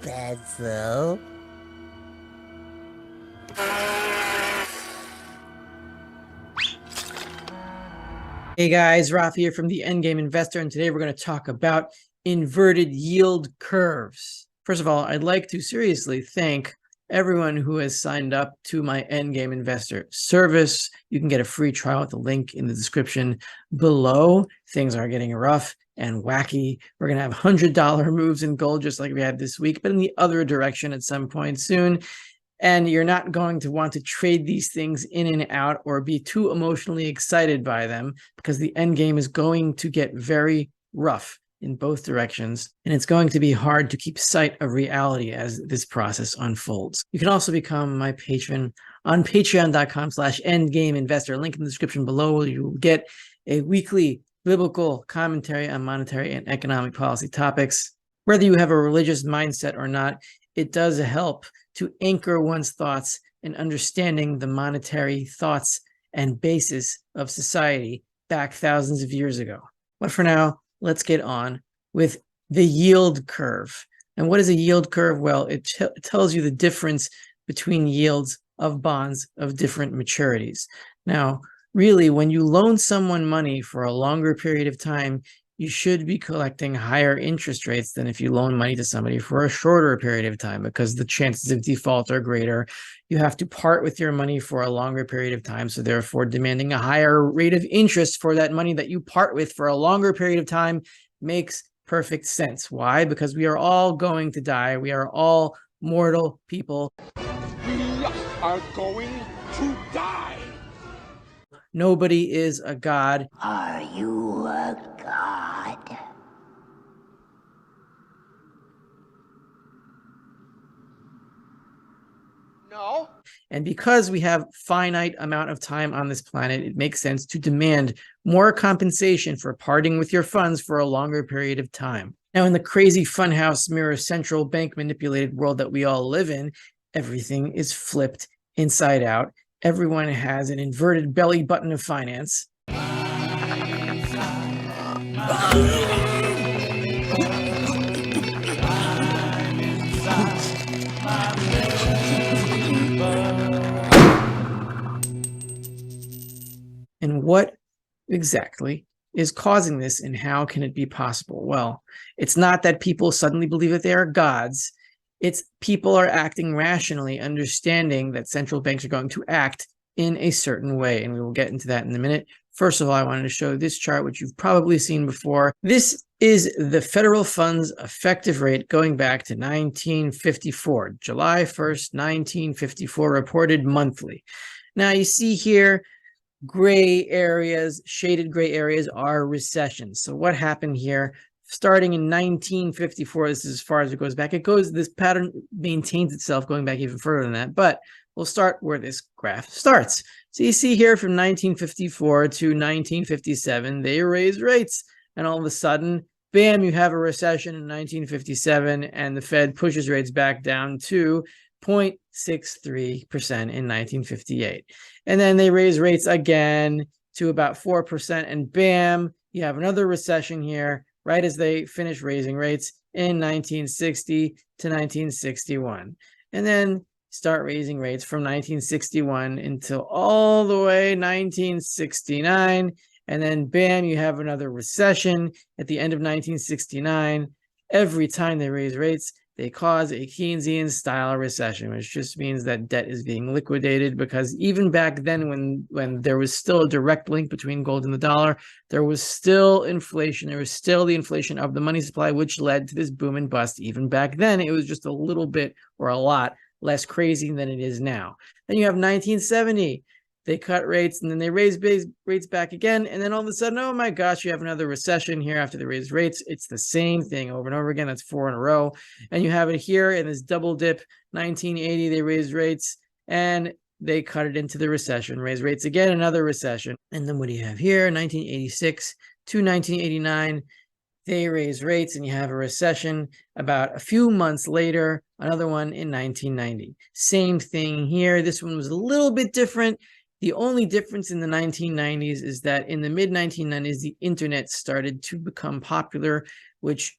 Pencil. Hey guys, Raf here from the Endgame Investor, and today we're going to talk about inverted yield curves. First of all, I'd like to seriously thank everyone who has signed up to my Endgame Investor service. You can get a free trial with the link in the description below. Things are getting rough and wacky. We're going to have $100 moves in gold just like we had this week, but in the other direction at some point soon. And you're not going to want to trade these things in and out or be too emotionally excited by them, because the end game is going to get very rough in both directions. And it's going to be hard to keep sight of reality as this process unfolds. You can also become my patron on patreon.com/endgameinvestor. Link in the description below. You will get a weekly biblical commentary on monetary and economic policy topics. Whether you have a religious mindset or not, it does help to anchor one's thoughts in understanding the monetary thoughts and basis of society back thousands of years ago. But for now, let's get on with the yield curve. And what is a yield curve? Well, it tells you the difference between yields of bonds of different maturities. Now, really, when you loan someone money for a longer period of time, you should be collecting higher interest rates than if you loan money to somebody for a shorter period of time, because the chances of default are greater. You have to part with your money for a longer period of time, so therefore demanding a higher rate of interest for that money that you part with for a longer period of time makes perfect sense. Why? Because we are all going to die. We are all mortal people. We are going to die. Nobody is a god. Are you a god? No. And because we have finite amount of time on this planet, it makes sense to demand more compensation for parting with your funds for a longer period of time. Now, in the crazy funhouse mirror central bank manipulated world that we all live in, everything is flipped inside out. Everyone has an inverted belly button of finance. And what exactly is causing this, and how can it be possible? Well, it's not that people suddenly believe that they are gods. It's people are acting rationally, understanding that central banks are going to act in a certain way. And we will get into that in a minute. First of all, I wanted to show this chart, which you've probably seen before. This is the federal funds effective rate going back to 1954, July 1st, 1954, reported monthly. Now you see here, gray areas, shaded gray areas are recessions. So what happened here? Starting in 1954, this is as far as it goes back. This pattern maintains itself going back even further than that, but we'll start where this graph starts. So you see here from 1954 to 1957, they raise rates, and all of a sudden, bam, you have a recession in 1957, and the Fed pushes rates back down to 0.63% in 1958. And then they raise rates again to about 4%, and bam, you have another recession here, right as they finish raising rates in 1960 to 1961. And then start raising rates from 1961 until all the way 1969. And then bam, you have another recession at the end of 1969. Every time they raise rates, they cause a Keynesian style recession, which just means that debt is being liquidated, because even back then, when there was still a direct link between gold and the dollar, there was still inflation. There was still the inflation of the money supply, which led to this boom and bust. Even back then, it was just a little bit or a lot less crazy than it is now. Then you have 1970. They cut rates, and then they raise rates back again. And then all of a sudden, oh my gosh, you have another recession here after they raise rates. It's the same thing over and over again. That's 4 in a row. And you have it here in this double dip. 1980, they raised rates and they cut it into the recession, raise rates again, another recession. And then what do you have here? 1986 to 1989, they raise rates and you have a recession. About a few months later, another one in 1990. Same thing here. This one was a little bit different. The only difference in the 1990s is that in the mid-1990s, the internet started to become popular, which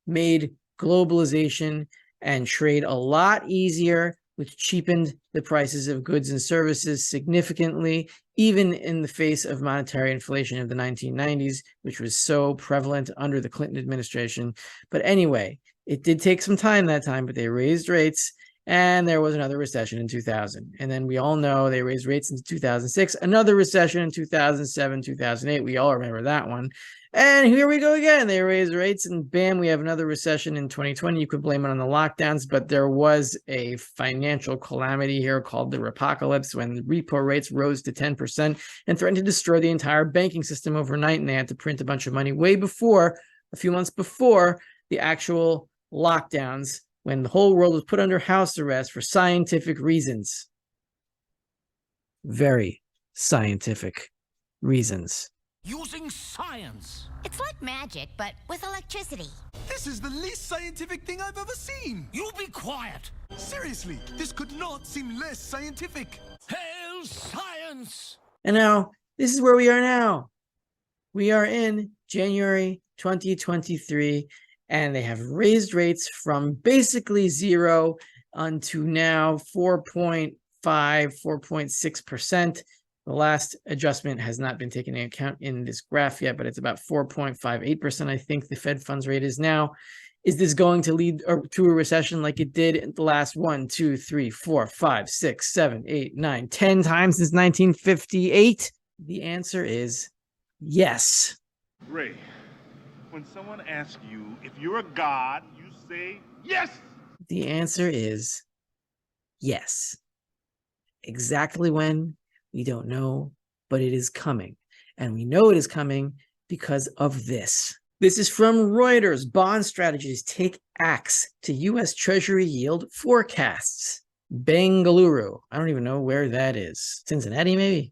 made globalization and trade a lot easier, which cheapened the prices of goods and services significantly, even in the face of monetary inflation of the 1990s, which was so prevalent under the Clinton administration. But anyway, it did take some time that time, but they raised rates, and there was another recession in 2000. And then we all know they raised rates in 2006, another recession in 2007, 2008. We all remember that one. And here we go again. They raised rates, and bam, we have another recession in 2020. You could blame it on the lockdowns, but there was a financial calamity here called the Repocalypse, when repo rates rose to 10% and threatened to destroy the entire banking system overnight. And they had to print a bunch of money way before, a few months before the actual lockdowns, when the whole world was put under house arrest for scientific reasons. Very scientific reasons. Using science. It's like magic, but with electricity. This is the least scientific thing I've ever seen. You be quiet. Seriously, this could not seem less scientific. Hail science! And now, this is where we are now. We are in January 2023, and they have raised rates from basically zero unto now 4.5, 4.6%. The last adjustment has not been taken into account in this graph yet, but it's about 4.58%. I think the Fed funds rate is now. Is this going to lead to a recession like it did in the last 1, 2, 3, 4, 5, 6, 7, 8, 9, 10 times since 1958? The answer is yes. Ray, when someone asks you if you're a god, you say yes. The answer is yes. Exactly when? We don't know, but it is coming. And we know it is coming because of this. This is from Reuters. Bond strategies take axe to U.S. Treasury yield forecasts. Bengaluru. I don't even know where that is. Cincinnati, maybe?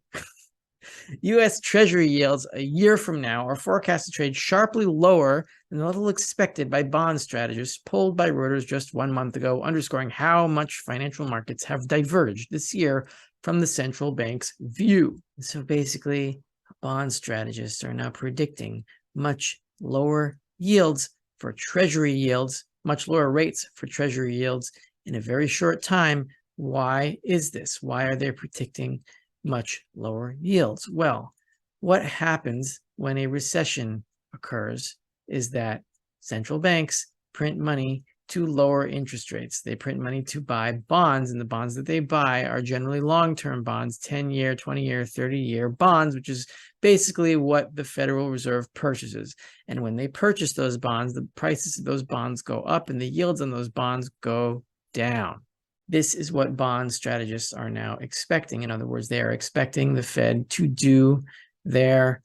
U.S. Treasury yields a year from now are forecast to trade sharply lower than the level expected by bond strategists polled by Reuters just 1 month ago, underscoring how much financial markets have diverged this year from the central bank's view. So basically, bond strategists are now predicting much lower yields for Treasury yields, much lower rates for Treasury yields in a very short time. Why is this? Why are they predicting much lower yields? Well, what happens when a recession occurs is that central banks print money to lower interest rates. They print money to buy bonds, and the bonds that they buy are generally long-term bonds, 10-year, 20-year, 30-year bonds, which is basically what the Federal Reserve purchases. And when they purchase those bonds, the prices of those bonds go up and the yields on those bonds go down. This is what bond strategists are now expecting. In other words, they are expecting the Fed to do their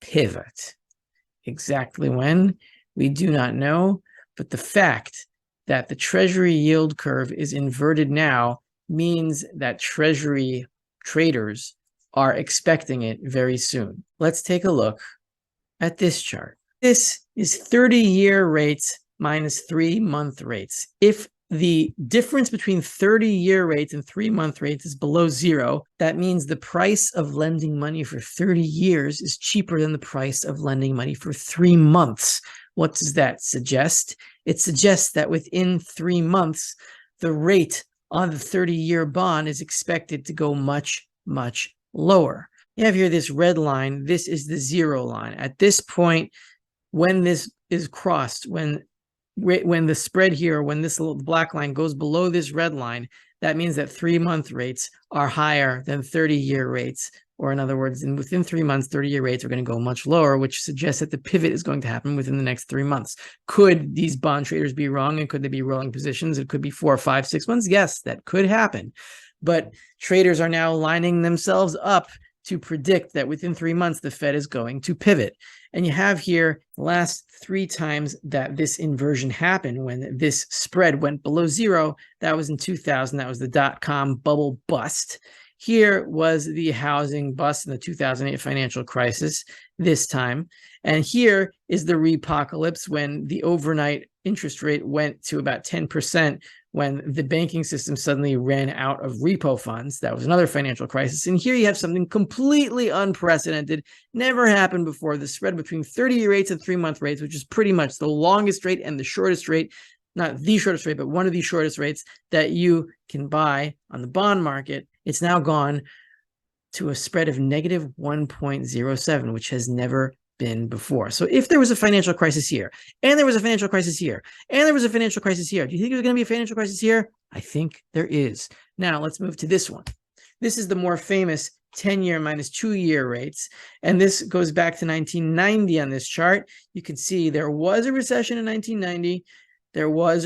pivot. Exactly when? We do not know, but the fact that the Treasury yield curve is inverted now means that Treasury traders are expecting it very soon. Let's take a look at this chart. This is 30-year rates minus 3-month rates. If the difference between 30-year rates and 3-month rates is below zero, that means the price of lending money for 30 years is cheaper than the price of lending money for 3 months. What does that suggest? It suggests that within 3 months, the rate on the 30-year bond is expected to go much, much lower. You have here this red line. This is the zero line. At this point, when this is crossed, when the spread here, when this little black line goes below this red line, that means that 3-month rates are higher than 30-year rates. Or in other words, within 3 months, 30-year rates are going to go much lower, which suggests that the pivot is going to happen within the next 3 months. Could these bond traders be wrong, and could they be rolling positions? It could be 4, 5, 6 months. Yes, that could happen. But traders are now lining themselves up to predict that within 3 months, the Fed is going to pivot. And you have here the last 3 times that this inversion happened, when this spread went below zero. That was in 2000. That was the dot-com bubble bust. Here was the housing bust in the 2008 financial crisis this time. And here is the repocalypse, when the overnight interest rate went to about 10%, when the banking system suddenly ran out of repo funds. That was another financial crisis. And here you have something completely unprecedented, never happened before. The spread between 30-year rates and 3-month rates, which is pretty much the longest rate and the shortest rate, not the shortest rate, but one of the shortest rates that you can buy on the bond market, it's now gone to a spread of negative 1.07, which has never been before. So if there was a financial crisis here, and there was a financial crisis here, and there was a financial crisis here, do you think there's going to be a financial crisis here? I think there is. Now let's move to this one. This is the more famous 10-year minus 2-year rates. And this goes back to 1990 on this chart. You can see there was a recession in 1990. There was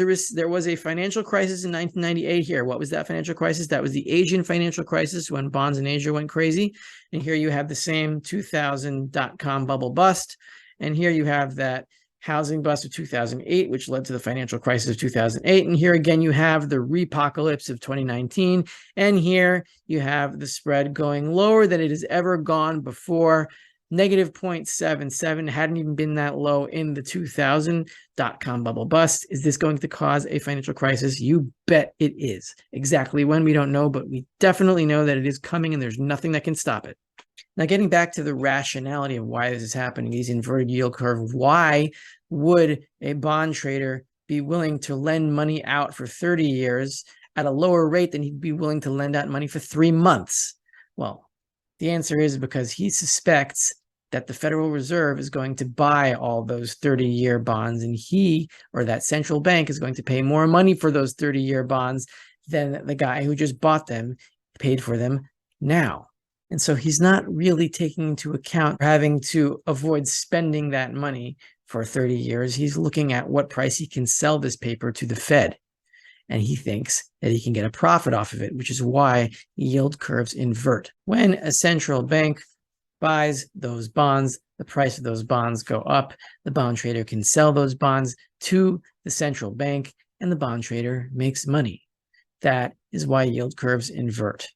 a financial crisis in 1998 here. What was that financial crisis? That was the Asian financial crisis when bonds in Asia went crazy. And here you have the same 2000 dot-com bubble bust. And here you have that housing bust of 2008, which led to the financial crisis of 2008. And here again, you have the repocalypse of 2019. And here you have the spread going lower than it has ever gone before. Negative 0.77, hadn't even been that low in the 2000 dot-com bubble bust. Is this going to cause a financial crisis? You bet it is. Exactly when, we don't know, but we definitely know that it is coming and there's nothing that can stop it. Now, getting back to the rationality of why this is happening, these inverted yield curve, why would a bond trader be willing to lend money out for 30 years at a lower rate than he'd be willing to lend out money for 3 months? Well, the answer is because he suspects that the Federal Reserve is going to buy all those 30-year bonds, and he, or that central bank, is going to pay more money for those 30-year bonds than the guy who just bought them paid for them now. And so he's not really taking into account having to avoid spending that money for 30 years. He's looking at what price he can sell this paper to the Fed. And he thinks that he can get a profit off of it, which is why yield curves invert. When a central bank buys those bonds, the price of those bonds go up. The bond trader can sell those bonds to the central bank, and the bond trader makes money. That is why yield curves invert.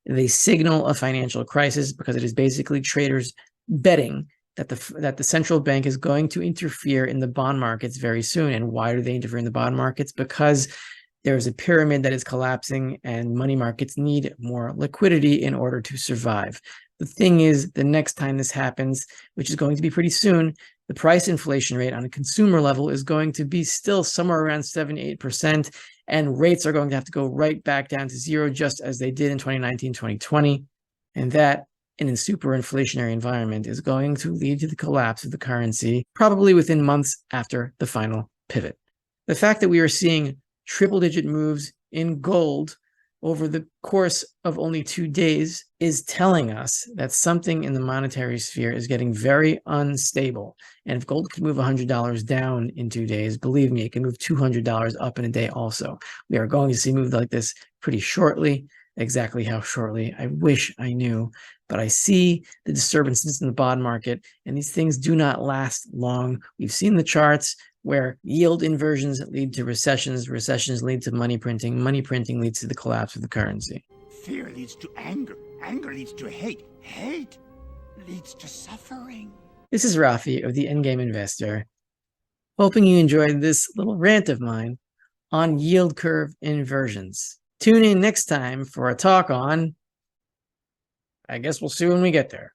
They signal a financial crisis because it is basically traders betting that the central bank is going to interfere in the bond markets very soon. And why do they interfere in the bond markets? Because there's a pyramid that is collapsing and money markets need more liquidity in order to survive. The thing is, the next time this happens, which is going to be pretty soon, the price inflation rate on a consumer level is going to be still somewhere around 7-8%, and rates are going to have to go right back down to zero, just as they did in 2019, 2020. And that, in a super inflationary environment, is going to lead to the collapse of the currency, probably within months after the final pivot. The fact that we are seeing triple-digit moves in gold over the course of only 2 days is telling us that something in the monetary sphere is getting very unstable. And if gold can move $100 down in 2 days, believe me, it can move $200 up in a day also. We are going to see moves like this pretty shortly. Exactly how shortly, I wish I knew. But I see the disturbances in the bond market, and these things do not last long. We've seen the charts where yield inversions lead to recessions, recessions lead to money printing leads to the collapse of the currency. Fear leads to anger. Anger leads to hate. Hate leads to suffering. This is Rafi of the Endgame Investor, hoping you enjoyed this little rant of mine on yield curve inversions. Tune in next time for a talk on, I guess we'll see when we get there.